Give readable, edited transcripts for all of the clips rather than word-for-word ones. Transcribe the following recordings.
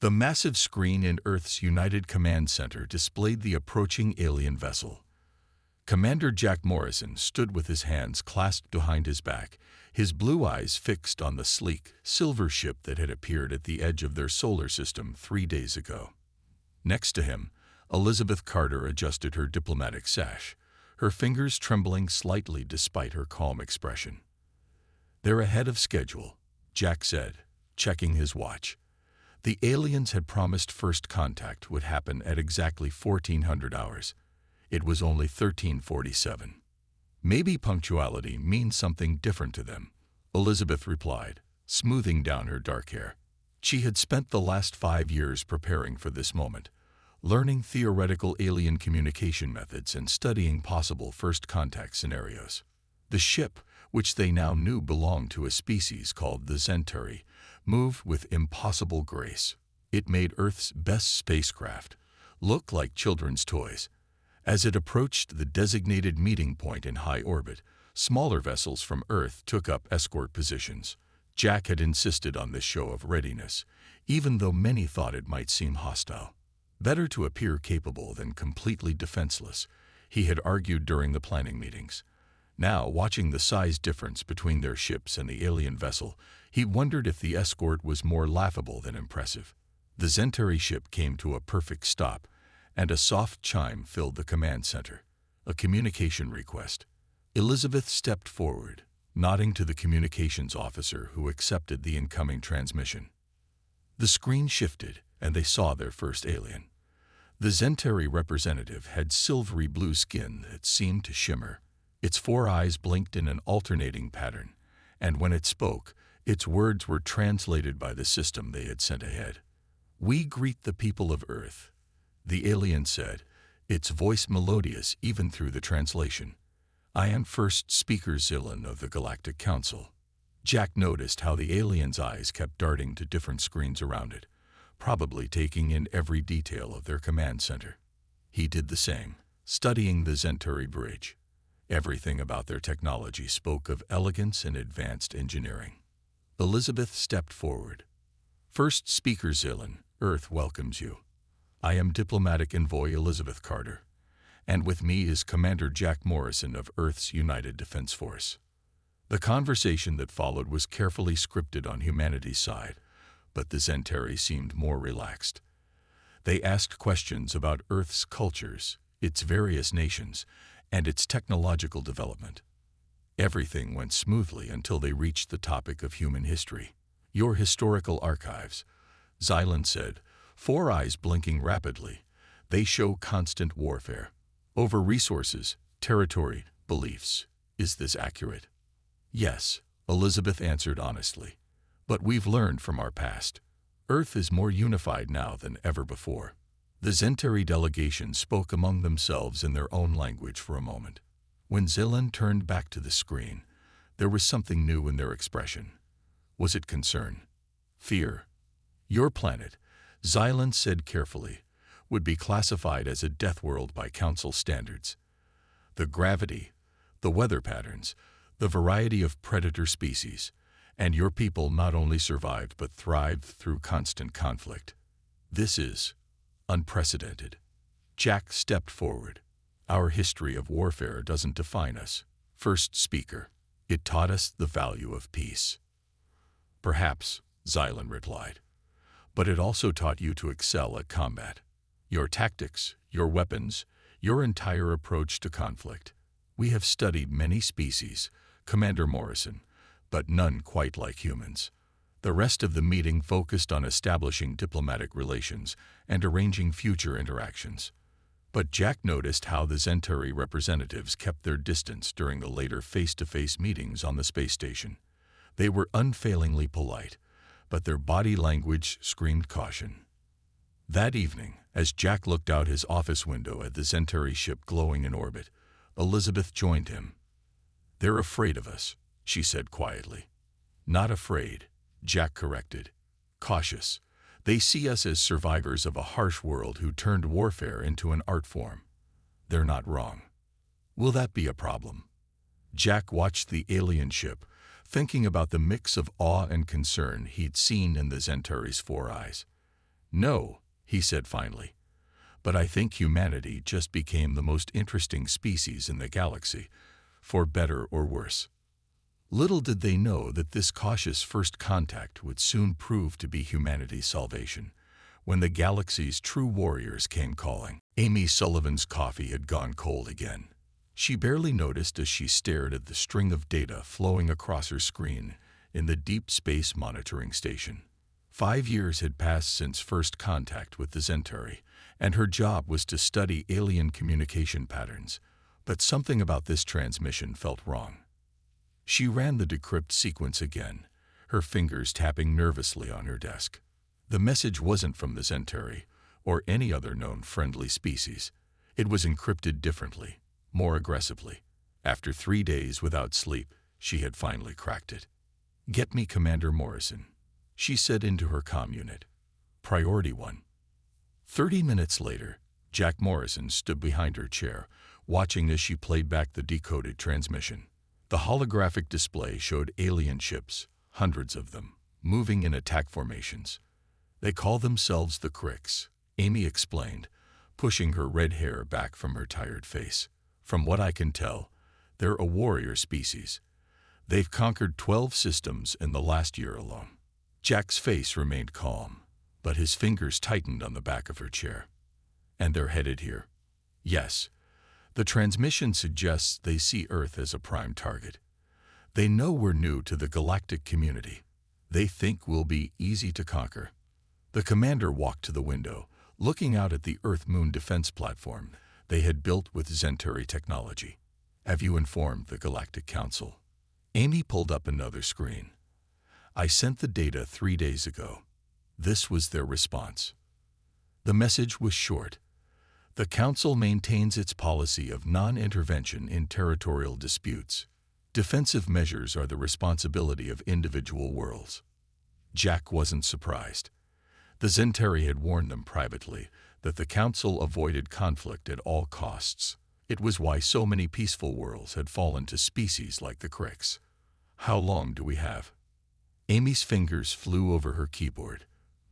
The massive screen in Earth's United Command Center displayed the approaching alien vessel. Commander Jack Morrison stood with his hands clasped behind his back, his blue eyes fixed on the sleek, silver ship that had appeared at the edge of their solar system 3 days ago. Next to him, Elizabeth Carter adjusted her diplomatic sash, her fingers trembling slightly despite her calm expression. "They're ahead of schedule," Jack said, checking his watch. The aliens had promised first contact would happen at exactly 1400 hours. It was only 1347. "Maybe punctuality means something different to them," Elizabeth replied, smoothing down her dark hair. She had spent the last 5 years preparing for this moment, learning theoretical alien communication methods and studying possible first contact scenarios. The ship, which they now knew belonged to a species called the Centauri, moved with impossible grace. It made Earth's best spacecraft look like children's toys. As it approached the designated meeting point in high orbit, smaller vessels from Earth took up escort positions. Jack had insisted on this show of readiness, even though many thought it might seem hostile. Better to appear capable than completely defenseless, he had argued during the planning meetings. Now, watching the size difference between their ships and the alien vessel, he wondered if the escort was more laughable than impressive. The Centauri ship came to a perfect stop, and a soft chime filled the command center. A communication request. Elizabeth stepped forward, nodding to the communications officer who accepted the incoming transmission. The screen shifted, and they saw their first alien. The Centauri representative had silvery blue skin that seemed to shimmer. Its 4 eyes blinked in an alternating pattern, and when it spoke, its words were translated by the system they had sent ahead. "We greet the people of Earth," the alien said, its voice melodious even through the translation. "I am First Speaker Zillan of the Galactic Council." Jack noticed how the alien's eyes kept darting to different screens around it, probably taking in every detail of their command center. He did the same, studying the Centauri bridge. Everything about their technology spoke of elegance and advanced engineering. Elizabeth stepped forward. "First Speaker Zillan, Earth welcomes you. I am Diplomatic Envoy Elizabeth Carter, and with me is Commander Jack Morrison of Earth's United Defense Force." The conversation that followed was carefully scripted on humanity's side, but the Centauri seemed more relaxed. They asked questions about Earth's cultures, its various nations, and its technological development. Everything went smoothly until they reached the topic of human history. "Your historical archives," Zillan said, 4 eyes blinking rapidly. "They show constant warfare over resources, territory, beliefs. Is this accurate?" "Yes," Elizabeth answered honestly. "But we've learned from our past. Earth is more unified now than ever before." The Centauri delegation spoke among themselves in their own language for a moment. When Zillan turned back to the screen, there was something new in their expression. Was it concern? Fear? "Your planet," Zillan said carefully, "would be classified as a death world by Council standards. The gravity, the weather patterns, the variety of predator species, and your people not only survived but thrived through constant conflict. This is unprecedented." Jack stepped forward. "Our history of warfare doesn't define us, First Speaker. It taught us the value of peace." "Perhaps," Zillan replied, "but it also taught you to excel at combat. Your tactics, your weapons, your entire approach to conflict. We have studied many species, Commander Morrison, but none quite like humans." The rest of the meeting focused on establishing diplomatic relations and arranging future interactions. But Jack noticed how the Centauri representatives kept their distance during the later face-to-face meetings on the space station. They were unfailingly polite, but their body language screamed caution. That evening, as Jack looked out his office window at the Centauri ship glowing in orbit, Elizabeth joined him. "They're afraid of us," she said quietly. "Not afraid," Jack corrected. "Cautious. They see us as survivors of a harsh world who turned warfare into an art form. They're not wrong. Will that be a problem?" Jack watched the alien ship, thinking about the mix of awe and concern he'd seen in the Centauri's 4 eyes. "No," he said finally, "but I think humanity just became the most interesting species in the galaxy, for better or worse." Little did they know that this cautious first contact would soon prove to be humanity's salvation, when the galaxy's true warriors came calling. Amy Sullivan's coffee had gone cold again. She barely noticed as she stared at the string of data flowing across her screen in the Deep Space Monitoring Station. 5 years had passed since first contact with the Zentari, and her job was to study alien communication patterns, but something about this transmission felt wrong. She ran the decrypt sequence again, her fingers tapping nervously on her desk. The message wasn't from the Zentari, or any other known friendly species. It was encrypted differently, more aggressively. After 3 days without sleep, she had finally cracked it. "Get me Commander Morrison," she said into her comm unit. "Priority 1. 30 minutes later, Jack Morrison stood behind her chair, watching as she played back the decoded transmission. The holographic display showed alien ships, hundreds of them, moving in attack formations. "They call themselves the Cricks," Amy explained, pushing her red hair back from her tired face. "From what I can tell, they're a warrior species. They've conquered 12 systems in the last year alone." Jack's face remained calm, but his fingers tightened on the back of her chair. "And they're headed here?" "Yes. The transmission suggests they see Earth as a prime target. They know we're new to the galactic community. They think we'll be easy to conquer." The commander walked to the window, looking out at the Earth-Moon defense platform they had built with Zentari technology. "Have you informed the Galactic Council?" Amy pulled up another screen. "I sent the data 3 days ago." This was their response. The message was short. "The Council maintains its policy of non-intervention in territorial disputes. Defensive measures are the responsibility of individual worlds." Jack wasn't surprised. The Zentari had warned them privately that the Council avoided conflict at all costs. It was why so many peaceful worlds had fallen to species like the Cricks. "How long do we have?" Amy's fingers flew over her keyboard.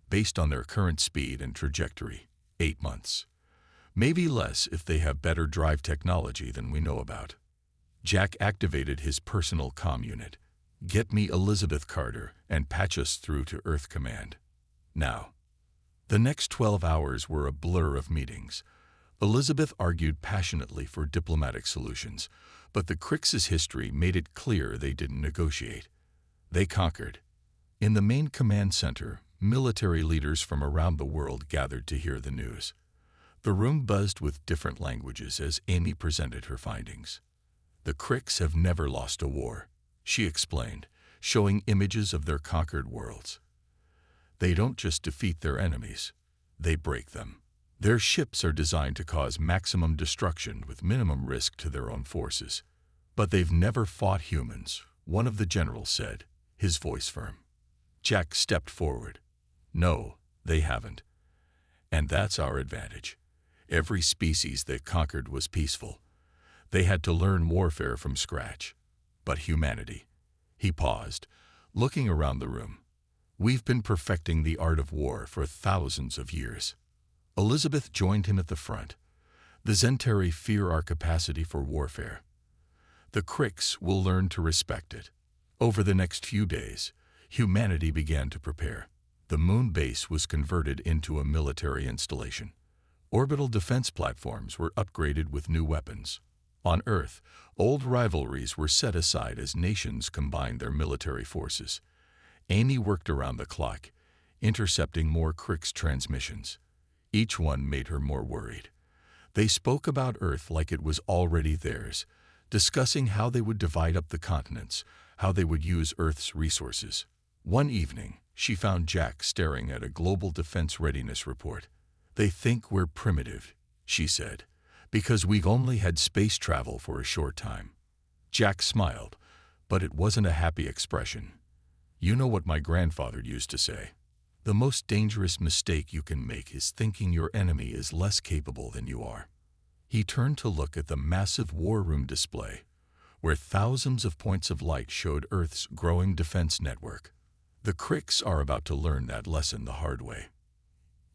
"Based on their current speed and trajectory, 8 months. Maybe less if they have better drive technology than we know about." Jack activated his personal comm unit. "Get me Elizabeth Carter and patch us through to Earth Command. Now." The next 12 hours were a blur of meetings. Elizabeth argued passionately for diplomatic solutions, but the Cricks' history made it clear they didn't negotiate. They conquered. In the main command center, military leaders from around the world gathered to hear the news. The room buzzed with different languages as Amy presented her findings. "The Cricks have never lost a war," she explained, showing images of their conquered worlds. "They don't just defeat their enemies, they break them. Their ships are designed to cause maximum destruction with minimum risk to their own forces. But they've never fought humans," one of the generals said, his voice firm. Jack stepped forward. "No, they haven't. And that's our advantage. Every species they conquered was peaceful. They had to learn warfare from scratch. But humanity." He paused, looking around the room. "We've been perfecting the art of war for thousands of years." Elizabeth joined him at the front. "The Zentari fear our capacity for warfare. The Cricks will learn to respect it." Over the next few days, humanity began to prepare. The moon base was converted into a military installation. Orbital defense platforms were upgraded with new weapons. On Earth, old rivalries were set aside as nations combined their military forces. Amy worked around the clock, intercepting more Cricks transmissions. Each one made her more worried. They spoke about Earth like it was already theirs, discussing how they would divide up the continents, how they would use Earth's resources. One evening, she found Jack staring at a global defense readiness report. "They think we're primitive," she said, "because we've only had space travel for a short time." Jack smiled, but it wasn't a happy expression. "You know what my grandfather used to say. The most dangerous mistake you can make is thinking your enemy is less capable than you are." He turned to look at the massive war room display, where thousands of points of light showed Earth's growing defense network. The Cricks are about to learn that lesson the hard way.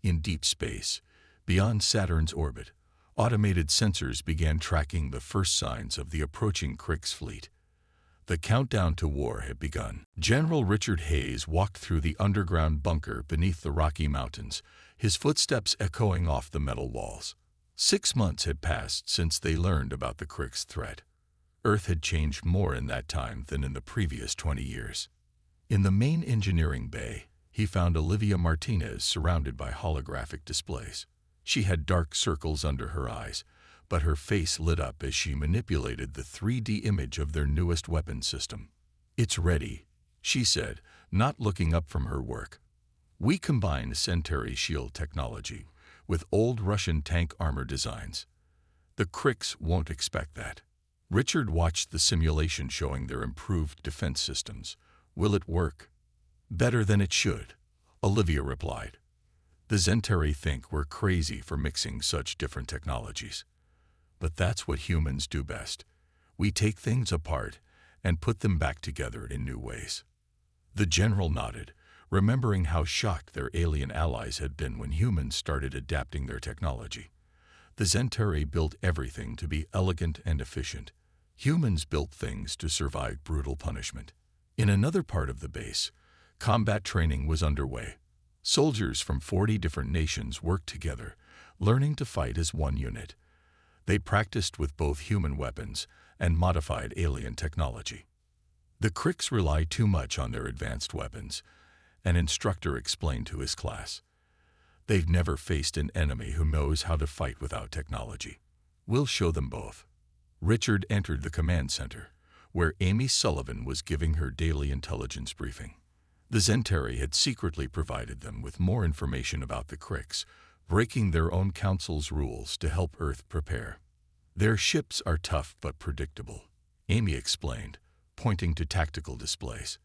In deep space, beyond Saturn's orbit, automated sensors began tracking the first signs of the approaching Krix fleet. The countdown to war had begun. General Richard Hayes walked through the underground bunker beneath the Rocky Mountains, his footsteps echoing off the metal walls. 6 months had passed since they learned about the Krix threat. Earth had changed more in that time than in the previous 20 years. In the main engineering bay, he found Olivia Martinez surrounded by holographic displays. She had dark circles under her eyes, but her face lit up as she manipulated the 3D image of their newest weapon system. "It's ready," she said, not looking up from her work. "We combined Centauri shield technology with old Russian tank armor designs. The Krix won't expect that." Richard watched the simulation showing their improved defense systems. "Will it work?" "Better than it should," Olivia replied. "The Centauri think we're crazy for mixing such different technologies. But that's what humans do best. We take things apart and put them back together in new ways." The general nodded, remembering how shocked their alien allies had been when humans started adapting their technology. The Centauri built everything to be elegant and efficient. Humans built things to survive brutal punishment. In another part of the base, combat training was underway. Soldiers from 40 different nations worked together, learning to fight as one unit. They practiced with both human weapons and modified alien technology. "The Krix rely too much on their advanced weapons," an instructor explained to his class. "They've never faced an enemy who knows how to fight without technology. We'll show them both." Richard entered the command center, where Amy Sullivan was giving her daily intelligence briefing. The Centauri had secretly provided them with more information about the Krix, breaking their own council's rules to help Earth prepare. "Their ships are tough but predictable," Amy explained, pointing to tactical displays.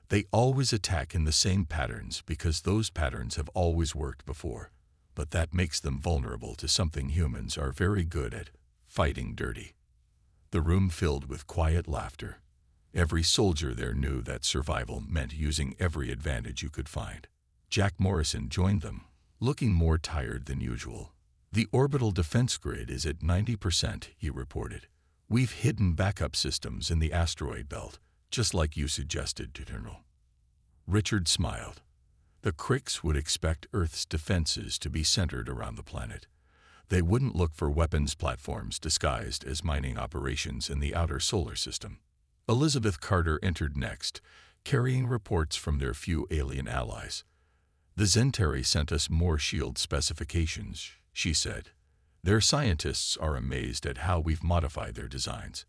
"They always attack in the same patterns because those patterns have always worked before, but that makes them vulnerable to something humans are very good at: fighting dirty." The room filled with quiet laughter. Every soldier there knew that survival meant using every advantage you could find. Jack Morrison joined them, looking more tired than usual. "The orbital defense grid is at 90%, he reported. "We've hidden backup systems in the asteroid belt, just like you suggested, General." Richard smiled. The Krix would expect Earth's defenses to be centered around the planet. They wouldn't look for weapons platforms disguised as mining operations in the outer solar system. Elizabeth Carter entered next, carrying reports from their few alien allies. "The Centauri sent us more shield specifications," she said. "Their scientists are amazed at how we've modified their designs.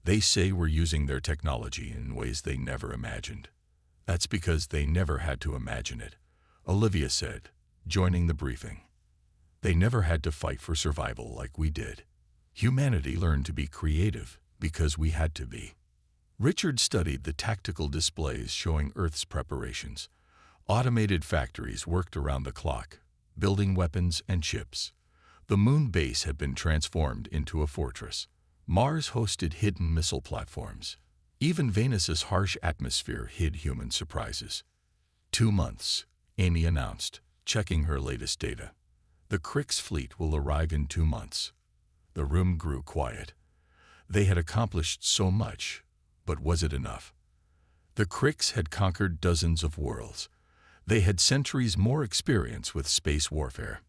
They say we're using their technology in ways they never imagined." "That's because they never had to imagine it," Olivia said, joining the briefing. "They never had to fight for survival like we did. Humanity learned to be creative because we had to be." Richard studied the tactical displays showing Earth's preparations. Automated factories worked around the clock, building weapons and ships. The moon base had been transformed into a fortress. Mars hosted hidden missile platforms. Even Venus's harsh atmosphere hid human surprises. 2 months, Amy announced, checking her latest data. "The Krix fleet will arrive in 2 months." The room grew quiet. They had accomplished so much, but was it enough? The Krix had conquered dozens of worlds. They had centuries more experience with space warfare.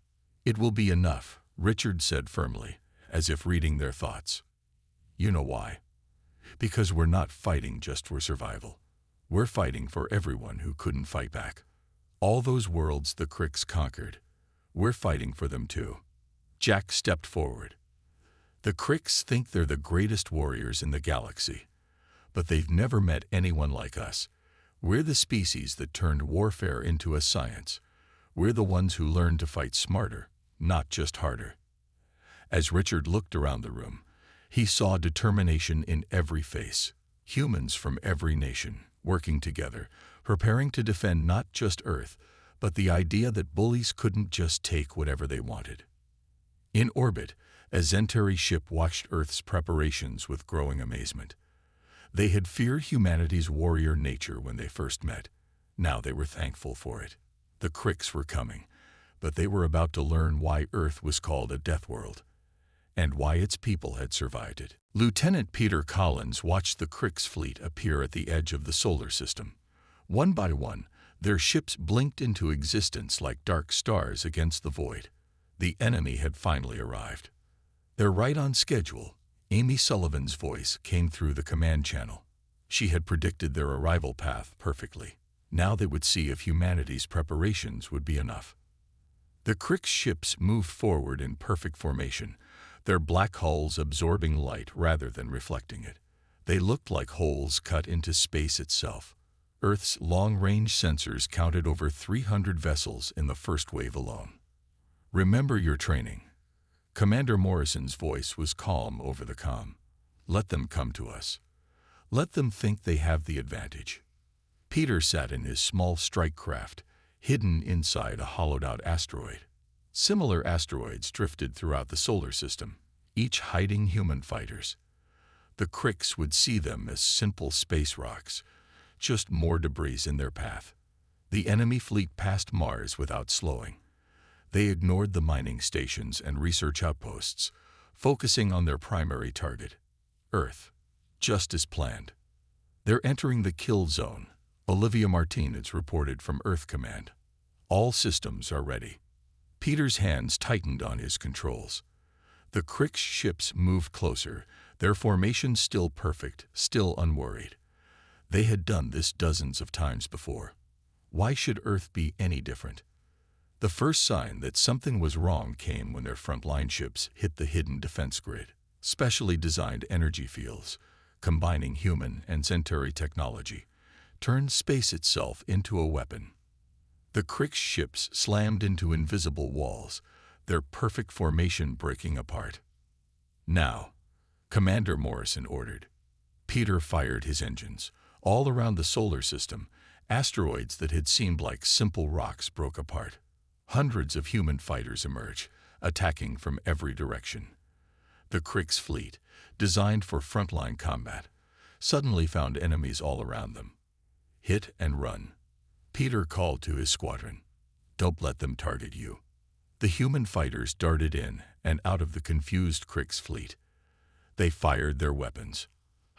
"It will be enough," Richard said firmly, as if reading their thoughts. "You know why? Because we're not fighting just for survival. We're fighting for everyone who couldn't fight back. All those worlds the Krix conquered, we're fighting for them too." Jack stepped forward. "The Krix think they're the greatest warriors in the galaxy, but they've never met anyone like us. We're the species that turned warfare into a science. We're the ones who learned to fight smarter, not just harder." As Richard looked around the room, he saw determination in every face. Humans from every nation, working together, preparing to defend not just Earth, but the idea that bullies couldn't just take whatever they wanted. In orbit, a Centauri ship watched Earth's preparations with growing amazement. They had feared humanity's warrior nature when they first met. Now they were thankful for it. The Krix were coming, but they were about to learn why Earth was called a death world, and why its people had survived it. Lieutenant Peter Collins watched the Krix fleet appear at the edge of the solar system. One by one, their ships blinked into existence like dark stars against the void. The enemy had finally arrived. "They're right on schedule," Amy Sullivan's voice came through the command channel. She had predicted their arrival path perfectly. Now they would see if humanity's preparations would be enough. The Krix ships moved forward in perfect formation, their black hulls absorbing light rather than reflecting it. They looked like holes cut into space itself. Earth's long-range sensors counted over 300 vessels in the first wave alone. "Remember your training." Commander Morrison's voice was calm over the comm. "Let them come to us. Let them think they have the advantage." Peter sat in his small strike craft, hidden inside a hollowed-out asteroid. Similar asteroids drifted throughout the solar system, each hiding human fighters. The Krix would see them as simple space rocks, just more debris in their path. The enemy fleet passed Mars without slowing. They ignored the mining stations and research outposts, focusing on their primary target, Earth, just as planned. "They're entering the kill zone," Olivia Martinez reported from Earth Command. "All systems are ready." Peter's hands tightened on his controls. The Krix ships moved closer, their formation still perfect, still unworried. They had done this dozens of times before. Why should Earth be any different? The first sign that something was wrong came when their frontline ships hit the hidden defense grid, specially designed energy fields, combining human and Centauri technology, turned space itself into a weapon. The Krix ships slammed into invisible walls, their perfect formation breaking apart. "Now," Commander Morrison ordered. Peter fired his engines. All around the solar system, asteroids that had seemed like simple rocks broke apart. Hundreds of human fighters emerged, attacking from every direction. The Krix fleet, designed for frontline combat, suddenly found enemies all around them. "Hit and run." Peter called to his squadron. "Don't let them target you." The human fighters darted in and out of the confused Krix fleet. They fired their weapons,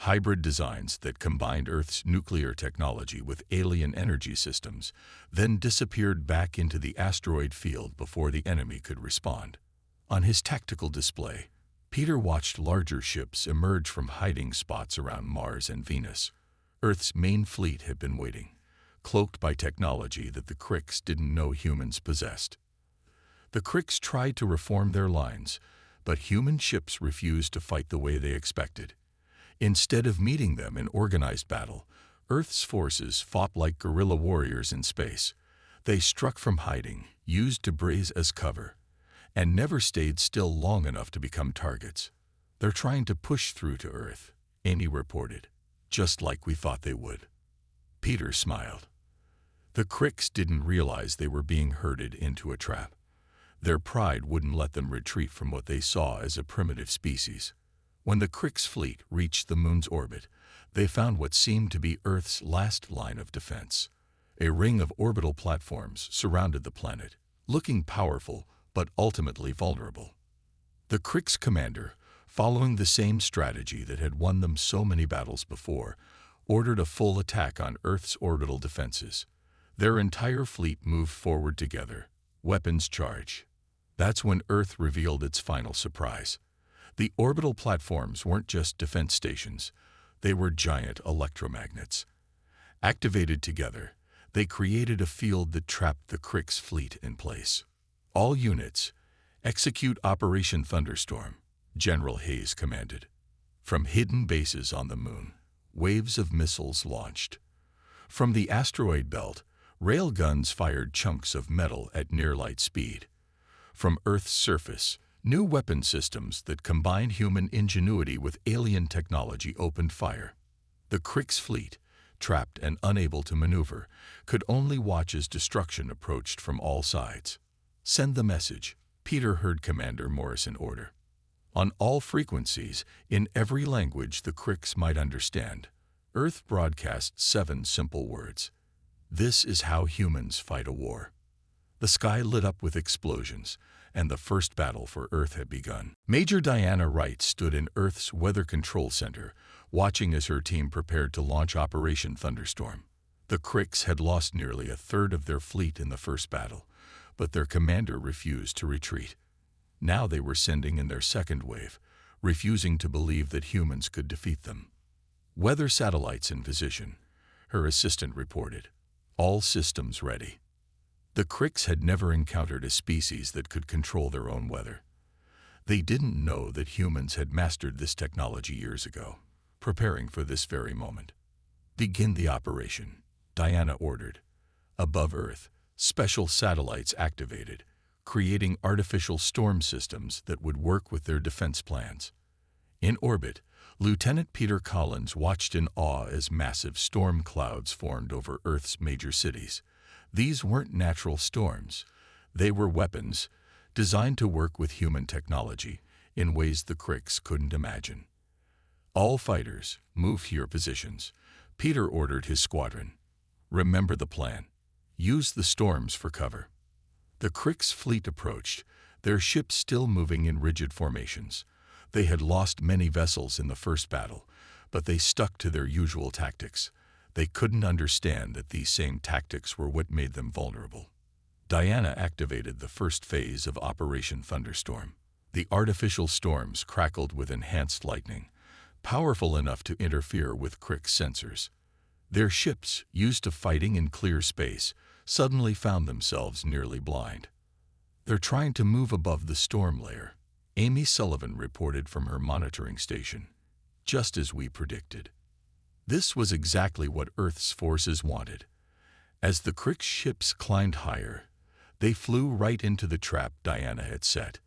hybrid designs that combined Earth's nuclear technology with alien energy systems, then disappeared back into the asteroid field before the enemy could respond. On his tactical display, Peter watched larger ships emerge from hiding spots around Mars and Venus. Earth's main fleet had been waiting, cloaked by technology that the Krix didn't know humans possessed. The Krix tried to reform their lines, but human ships refused to fight the way they expected. Instead of meeting them in organized battle, Earth's forces fought like guerrilla warriors in space. They struck from hiding, used debris as cover, and never stayed still long enough to become targets. "They're trying to push through to Earth," Amy reported, "just like we thought they would." Peter smiled. The Krix didn't realize they were being herded into a trap. Their pride wouldn't let them retreat from what they saw as a primitive species. When the Krix fleet reached the moon's orbit, they found what seemed to be Earth's last line of defense. A ring of orbital platforms surrounded the planet, looking powerful but ultimately vulnerable. The Krix commander, following the same strategy that had won them so many battles before, ordered a full attack on Earth's orbital defenses. Their entire fleet moved forward together, weapons charged. That's when Earth revealed its final surprise. The orbital platforms weren't just defense stations, they were giant electromagnets. Activated together, they created a field that trapped the Krix fleet in place. "All units, execute Operation Thunderstorm," General Hayes commanded. From hidden bases on the moon, waves of missiles launched. From the asteroid belt, railguns fired chunks of metal at near-light speed. From Earth's surface, new weapon systems that combined human ingenuity with alien technology opened fire. The Krix fleet, trapped and unable to maneuver, could only watch as destruction approached from all sides. "Send the message," Peter heard Commander Morrison order. On all frequencies, in every language the Krix might understand, Earth broadcast 7 simple words. "This is how humans fight a war." The sky lit up with explosions, and the first battle for Earth had begun. Major Diana Wright stood in Earth's Weather Control Center, watching as her team prepared to launch Operation Thunderstorm. The Krikks had lost nearly a third of their fleet in the first battle, but their commander refused to retreat. Now they were sending in their second wave, refusing to believe that humans could defeat them. Weather satellites in position, her assistant reported. All systems ready. The Krikks had never encountered a species that could control their own weather. They didn't know that humans had mastered this technology years ago, preparing for this very moment. Begin the operation, Diana ordered. Above Earth, special satellites activated, creating artificial storm systems that would work with their defense plans. In orbit, Lieutenant Peter Collins watched in awe as massive storm clouds formed over Earth's major cities. These weren't natural storms. They were weapons designed to work with human technology in ways the Krikks couldn't imagine. All fighters, move to your positions, Peter ordered his squadron. Remember the plan. Use the storms for cover. The Krikks' fleet approached, their ships still moving in rigid formations. They had lost many vessels in the first battle, but they stuck to their usual tactics. They couldn't understand that these same tactics were what made them vulnerable. Diana activated the first phase of Operation Thunderstorm. The artificial storms crackled with enhanced lightning, powerful enough to interfere with Krikks' sensors. Their ships, used to fighting in clear space, suddenly found themselves nearly blind. They're trying to move above the storm layer, Amy Sullivan reported from her monitoring station. Just as we predicted. This was exactly what Earth's forces wanted. As the Krikks' ships climbed higher, they flew right into the trap Diana had set.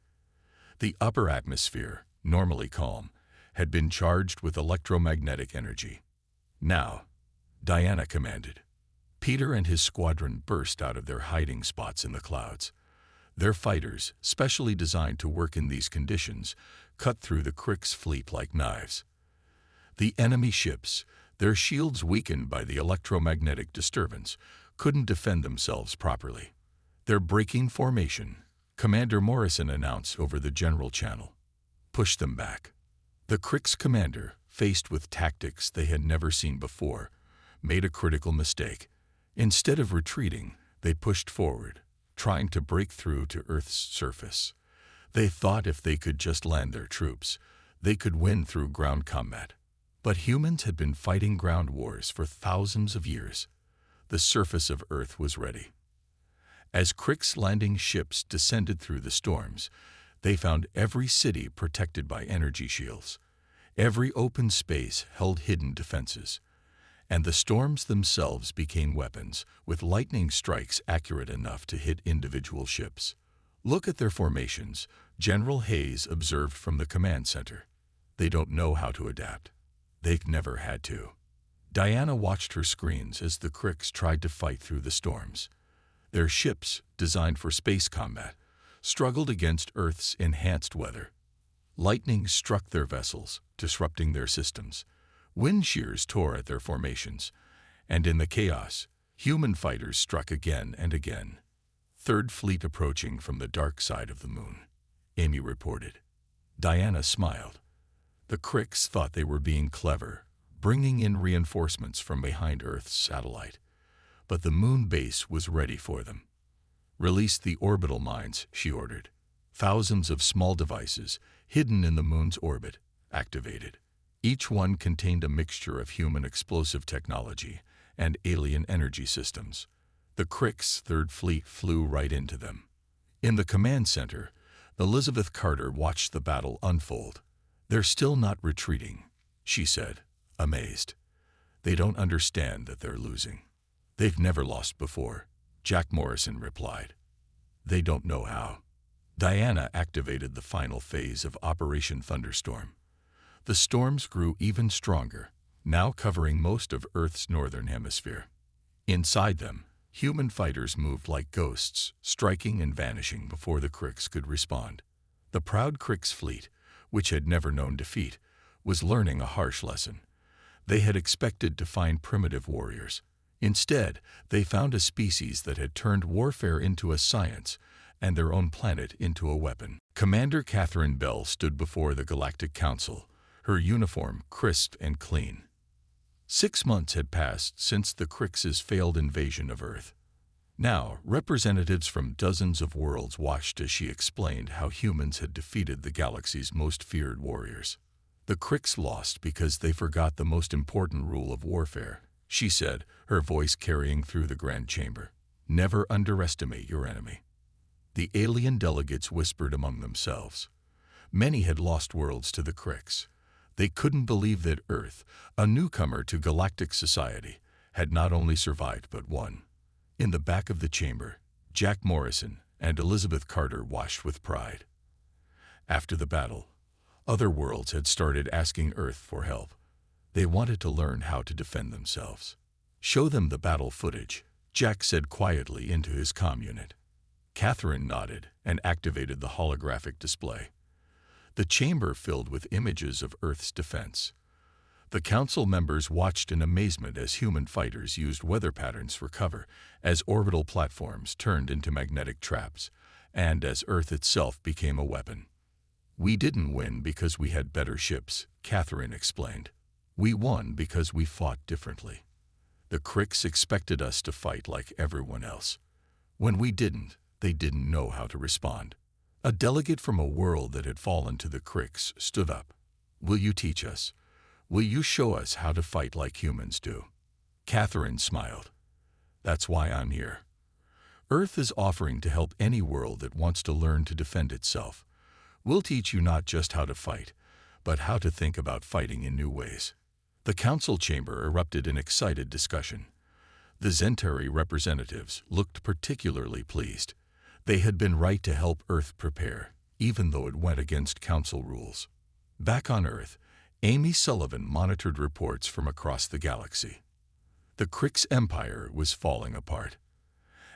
The upper atmosphere, normally calm, had been charged with electromagnetic energy. Now, Diana commanded. Peter and his squadron burst out of their hiding spots in the clouds. Their fighters, specially designed to work in these conditions, cut through the Krikks' fleet like knives. The enemy ships, their shields weakened by the electromagnetic disturbance, couldn't defend themselves properly. They're breaking formation, Commander Morrison announced over the general channel. Push them back. The Krikks' commander, faced with tactics they had never seen before, made a critical mistake. Instead of retreating, they pushed forward, trying to break through to Earth's surface. They thought if they could just land their troops, they could win through ground combat. But humans had been fighting ground wars for thousands of years. The surface of Earth was ready. As Krikks' landing ships descended through the storms, they found every city protected by energy shields. Every open space held hidden defenses. And the storms themselves became weapons, with lightning strikes accurate enough to hit individual ships. Look at their formations, General Hayes observed from the command center. They don't know how to adapt. They've never had to. Diana watched her screens as the Krikks tried to fight through the storms. Their ships, designed for space combat, struggled against Earth's enhanced weather. Lightning struck their vessels, disrupting their systems. Wind shears tore at their formations, and in the chaos, human fighters struck again and again. Third Fleet approaching from the dark side of the moon, Amy reported. Diana smiled. The Krikks thought they were being clever, bringing in reinforcements from behind Earth's satellite. But the moon base was ready for them. Release the orbital mines, she ordered. Thousands of small devices, hidden in the moon's orbit, activated. Each one contained a mixture of human explosive technology and alien energy systems. The Krikks' Third Fleet flew right into them. In the command center, Elizabeth Carter watched the battle unfold. They're still not retreating, she said, amazed. They don't understand that they're losing. They've never lost before, Jack Morrison replied. They don't know how. Diana activated the final phase of Operation Thunderstorm. The storms grew even stronger, now covering most of Earth's northern hemisphere. Inside them, human fighters moved like ghosts, striking and vanishing before the Krikks could respond. The proud Krikks fleet, which had never known defeat, was learning a harsh lesson. They had expected to find primitive warriors. Instead, they found a species that had turned warfare into a science and their own planet into a weapon. Commander Catherine Bell stood before the Galactic Council, her uniform crisp and clean. 6 months had passed since the Krix's failed invasion of Earth. Now, representatives from dozens of worlds watched as she explained how humans had defeated the galaxy's most feared warriors. The Krix lost because they forgot the most important rule of warfare, she said, her voice carrying through the Grand Chamber. Never underestimate your enemy. The alien delegates whispered among themselves. Many had lost worlds to the Krix. They couldn't believe that Earth, a newcomer to galactic society, had not only survived but won. In the back of the chamber, Jack Morrison and Elizabeth Carter watched with pride. After the battle, other worlds had started asking Earth for help. They wanted to learn how to defend themselves. Show them the battle footage, Jack said quietly into his comm unit. Catherine nodded and activated the holographic display. The chamber filled with images of Earth's defense. The council members watched in amazement as human fighters used weather patterns for cover, as orbital platforms turned into magnetic traps, and as Earth itself became a weapon. We didn't win because we had better ships, Catherine explained. We won because we fought differently. The Krix expected us to fight like everyone else. When we didn't, they didn't know how to respond. A delegate from a world that had fallen to the Krix stood up. Will you teach us? Will you show us how to fight like humans do? Catherine smiled. That's why I'm here. Earth is offering to help any world that wants to learn to defend itself. We'll teach you not just how to fight, but how to think about fighting in new ways. The council chamber erupted in excited discussion. The Zentari representatives looked particularly pleased. They had been right to help Earth prepare, even though it went against council rules. Back on Earth, Amy Sullivan monitored reports from across the galaxy. The Krix Empire was falling apart.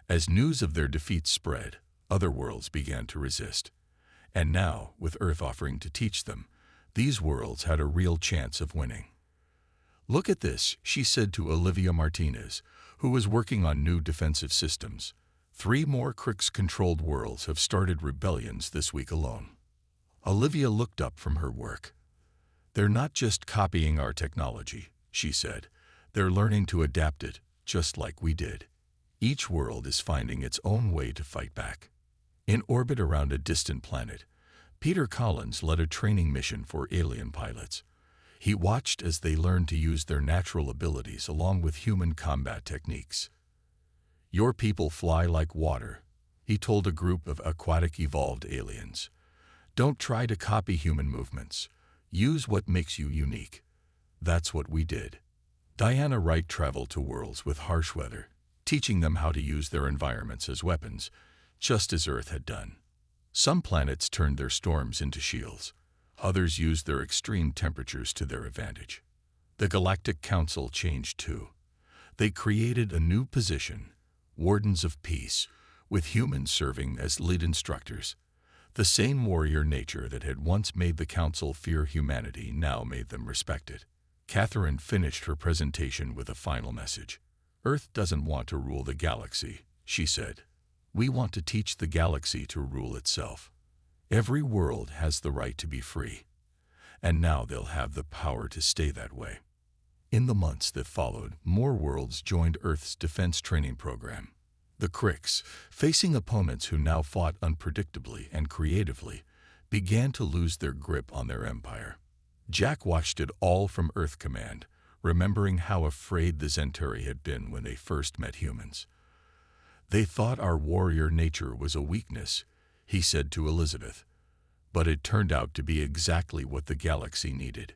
As news of their defeat spread, other worlds began to resist. And now, with Earth offering to teach them, these worlds had a real chance of winning. Look at this, she said to Olivia Martinez, who was working on new defensive systems. 3 more Krix-controlled worlds have started rebellions this week alone. Olivia looked up from her work. They're not just copying our technology, she said. They're learning to adapt it, just like we did. Each world is finding its own way to fight back. In orbit around a distant planet, Peter Collins led a training mission for alien pilots. He watched as they learned to use their natural abilities along with human combat techniques. Your people fly like water, he told a group of aquatic evolved aliens. Don't try to copy human movements. Use what makes you unique. That's what we did. Diana Wright traveled to worlds with harsh weather, teaching them how to use their environments as weapons, just as Earth had done. Some planets turned their storms into shields. Others used their extreme temperatures to their advantage. The Galactic Council changed too. They created a new position, Wardens of Peace, with humans serving as lead instructors. The same warrior nature that had once made the Council fear humanity now made them respect it. Catherine finished her presentation with a final message. Earth doesn't want to rule the galaxy, she said. We want to teach the galaxy to rule itself. Every world has the right to be free, and now they'll have the power to stay that way. In the months that followed, more worlds joined Earth's defense training program. The Krix, facing opponents who now fought unpredictably and creatively, began to lose their grip on their empire. Jack watched it all from Earth Command, remembering how afraid the Zentari had been when they first met humans. They thought our warrior nature was a weakness, he said to Elizabeth, but it turned out to be exactly what the galaxy needed.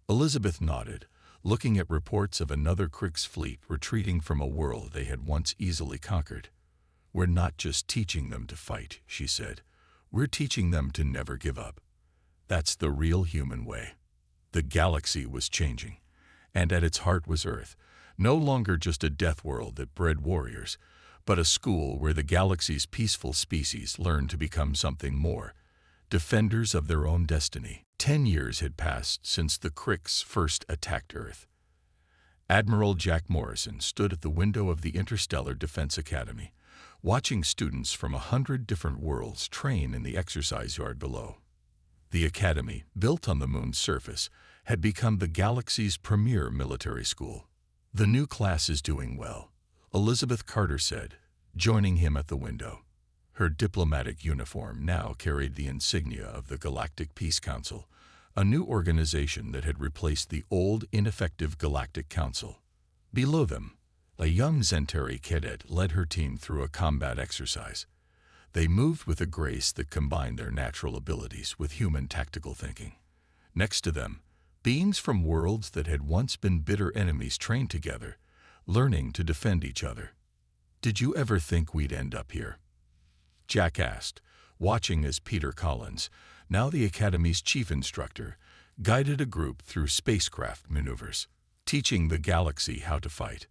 Elizabeth nodded, looking at reports of another Krix fleet retreating from a world they had once easily conquered. We're not just teaching them to fight, she said. We're teaching them to never give up. That's the real human way. The galaxy was changing, and at its heart was Earth, no longer just a death world that bred warriors, but a school where the galaxy's peaceful species learned to become something more, defenders of their own destiny. 10 years had passed since the Krix first attacked Earth. Admiral Jack Morrison stood at the window of the Interstellar Defense Academy, watching students from 100 different worlds train in the exercise yard below. The academy, built on the moon's surface, had become the galaxy's premier military school. "The new class is doing well," Elizabeth Carter said, joining him at the window. Her diplomatic uniform now carried the insignia of the Galactic Peace Council, a new organization that had replaced the old, ineffective Galactic Council. Below them, a young Zentari cadet led her team through a combat exercise. They moved with a grace that combined their natural abilities with human tactical thinking. Next to them, beings from worlds that had once been bitter enemies trained together, learning to defend each other. "Did you ever think we'd end up here?" Jack asked, watching as Peter Collins, now the Academy's chief instructor, guided a group through spacecraft maneuvers, teaching the galaxy how to fight.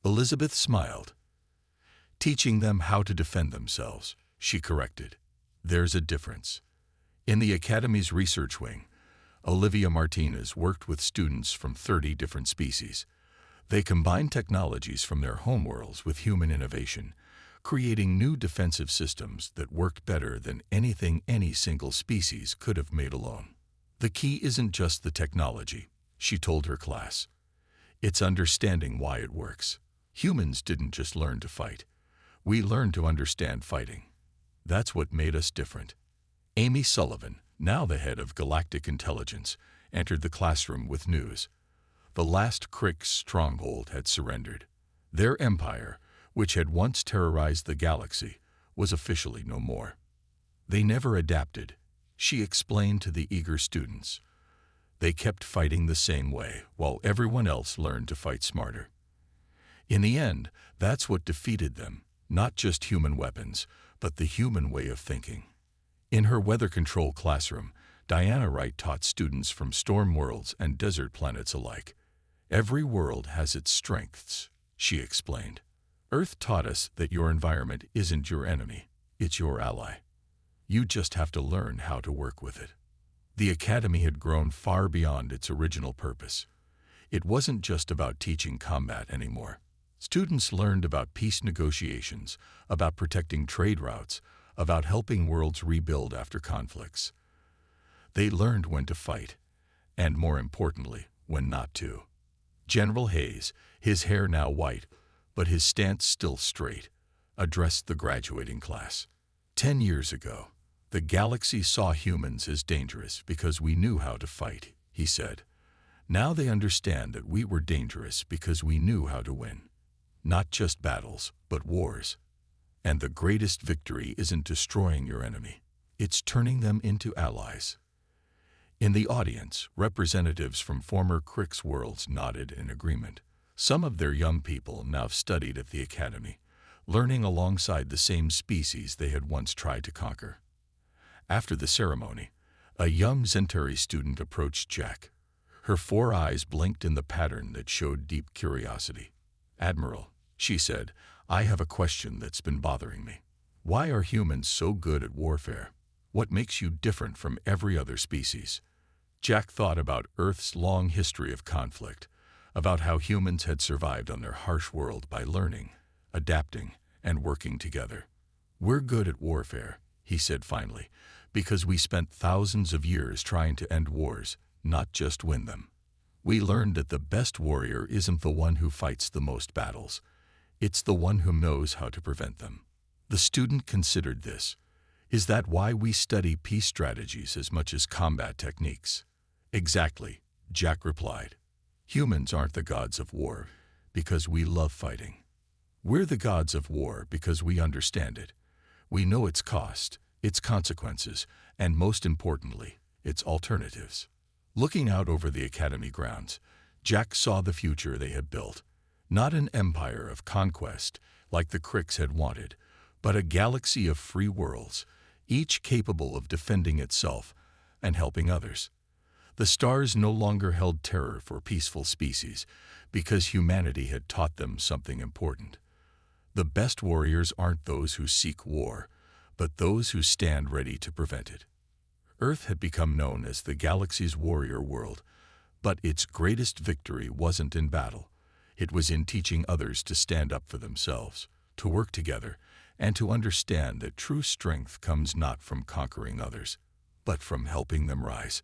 Elizabeth smiled. "Teaching them how to defend themselves," she corrected. "There's a difference." In the Academy's research wing, Olivia Martinez worked with students from 30 different species. They combined technologies from their homeworlds with human innovation, creating new defensive systems that worked better than anything any single species could have made alone. "The key isn't just the technology," she told her class. "It's understanding why it works. Humans didn't just learn to fight. We learned to understand fighting. That's what made us different." Amy Sullivan, now the head of Galactic Intelligence, entered the classroom with news. The last Krik's stronghold had surrendered. Their empire, which had once terrorized the galaxy, was officially no more. "They never adapted," she explained to the eager students. "They kept fighting the same way, while everyone else learned to fight smarter. In the end, that's what defeated them, not just human weapons, but the human way of thinking." In her weather control classroom, Diana Wright taught students from storm worlds and desert planets alike. "Every world has its strengths," she explained. "Earth taught us that your environment isn't your enemy, it's your ally. You just have to learn how to work with it." The Academy had grown far beyond its original purpose. It wasn't just about teaching combat anymore. Students learned about peace negotiations, about protecting trade routes, about helping worlds rebuild after conflicts. They learned when to fight, and more importantly, when not to. General Hayes, his hair now white, but his stance still straight, addressed the graduating class. 10 years ago, the galaxy saw humans as dangerous because we knew how to fight," he said. "Now they understand that we were dangerous because we knew how to win. Not just battles, but wars. And the greatest victory isn't destroying your enemy, it's turning them into allies." In the audience, representatives from former Krik's worlds nodded in agreement. Some of their young people now studied at the Academy, learning alongside the same species they had once tried to conquer. After the ceremony, a young Zentari student approached Jack. Her 4 eyes blinked in the pattern that showed deep curiosity. "Admiral," she said, "I have a question that's been bothering me. Why are humans so good at warfare? What makes you different from every other species?" Jack thought about Earth's long history of conflict, about how humans had survived on their harsh world by learning, adapting, and working together. "We're good at warfare," he said finally, "because we spent thousands of years trying to end wars, not just win them. We learned that the best warrior isn't the one who fights the most battles. It's the one who knows how to prevent them." The student considered this. "Is that why we study peace strategies as much as combat techniques?" "Exactly," Jack replied. "Humans aren't the gods of war because we love fighting. We're the gods of war because we understand it. We know its cost, its consequences, and most importantly, its alternatives." Looking out over the Academy grounds, Jack saw the future they had built. Not an empire of conquest like the Kriks had wanted, but a galaxy of free worlds, each capable of defending itself and helping others. The stars no longer held terror for peaceful species because humanity had taught them something important. The best warriors aren't those who seek war, but those who stand ready to prevent it. Earth had become known as the galaxy's warrior world, But its greatest victory wasn't in battle. It was in teaching others to stand up for themselves, to work together, and to understand that true strength comes not from conquering others, but from helping them rise.